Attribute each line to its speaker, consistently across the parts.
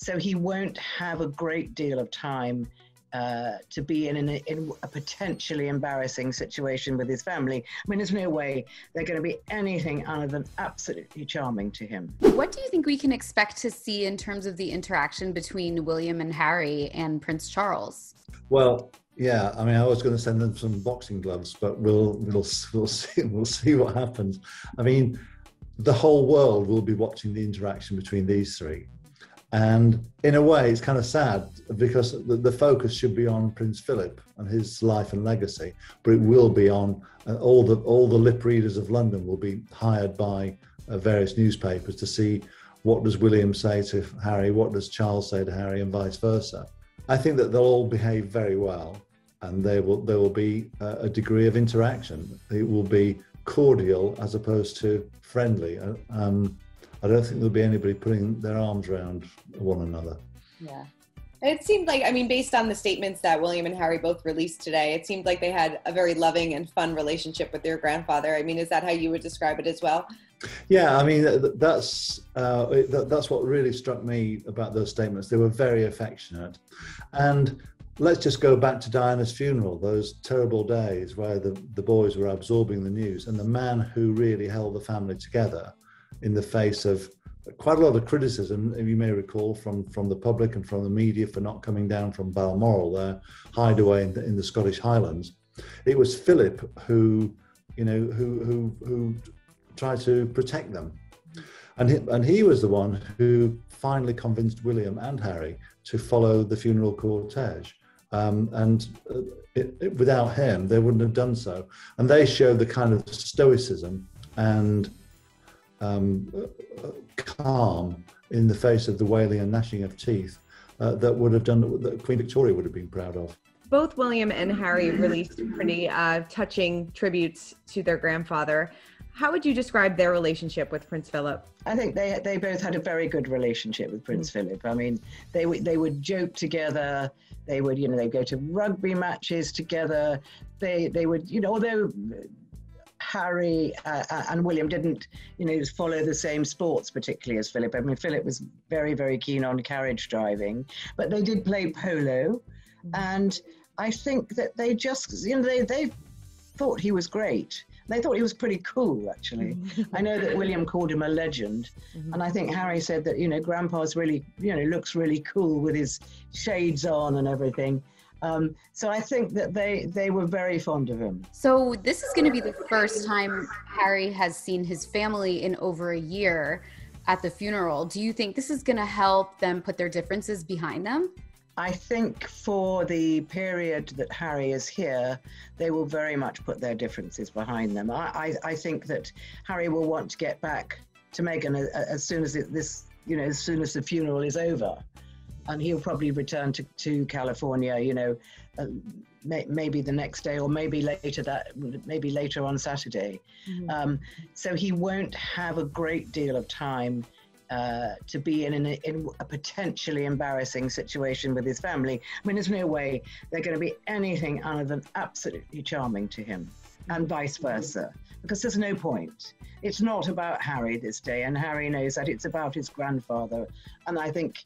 Speaker 1: So he won't have a great deal of time to be in a potentially embarrassing situation with his family. I mean, there's no way they're going to be anything other than absolutely charming to him.
Speaker 2: What do you think we can expect to see in terms of the interaction between William and Harry and Prince Charles?
Speaker 3: Well, yeah, I mean, I was going to send them some boxing gloves, but we'll see what happens. I mean, the whole world will be watching the interaction between these three. And in a way, it's kind of sad because the focus should be on Prince Philip and his life and legacy, but it will be on all the lip readers of London will be hired by various newspapers to see what does William say to Harry, what does Charles say to Harry, and vice versa. I think that they'll all behave very well, and there will be a degree of interaction. It will be cordial as opposed to friendly. I don't think there'll be anybody putting their arms around one another.
Speaker 4: Yeah. It seemed like, I mean, based on the statements that William and Harry both released today, it seemed like they had a very loving and fun relationship with their grandfather. I mean, is that how you would describe it as well?
Speaker 3: Yeah, I mean, that's what really struck me about those statements. They were very affectionate. And let's just go back to Diana's funeral, those terrible days where the boys were absorbing the news, and the man who really held the family together in the face of quite a lot of criticism, you may recall, from the public and from the media for not coming down from Balmoral, their hideaway in the Scottish Highlands. It was Philip who tried to protect them. And he was the one who finally convinced William and Harry to follow the funeral cortege. Without him, they wouldn't have done so. And they showed the kind of stoicism and calm in the face of the wailing and gnashing of teeth that Queen Victoria would have been proud of.
Speaker 5: Both William and Harry released pretty touching tributes to their grandfather. How would you describe their relationship with Prince Philip?
Speaker 1: I think they both had a very good relationship with Prince Philip. I mean, they would joke together. They would, they'd go to rugby matches together. They would, although Harry and William didn't, follow the same sports particularly as Philip. I mean, Philip was very, very keen on carriage driving, but they did play polo. And I think that they just, they thought he was great. They thought he was pretty cool, actually. I know that William called him a legend. And I think Harry said that, Grandpa's really, looks really cool with his shades on and everything. So I think that they were very fond of him.
Speaker 2: So this is going to be the first time Harry has seen his family in over a year at the funeral. Do you think this is going to help them put their differences behind them?
Speaker 1: I think for the period that Harry is here, they will very much put their differences behind them. I think that Harry will want to get back to Meghan as soon as as soon as the funeral is over. And he'll probably return to California, maybe the next day or maybe later on Saturday. So he won't have a great deal of time to be in a potentially embarrassing situation with his family. I mean, there's no way they're going to be anything other than absolutely charming to him, and vice versa, because there's no point. It's not about Harry this day, and Harry knows that it's about his grandfather. And I think,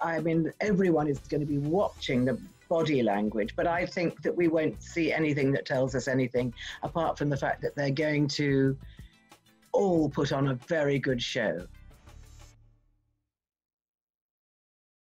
Speaker 1: everyone is going to be watching the body language, but I think that we won't see anything that tells us anything apart from the fact that they're going to all put on a very good show.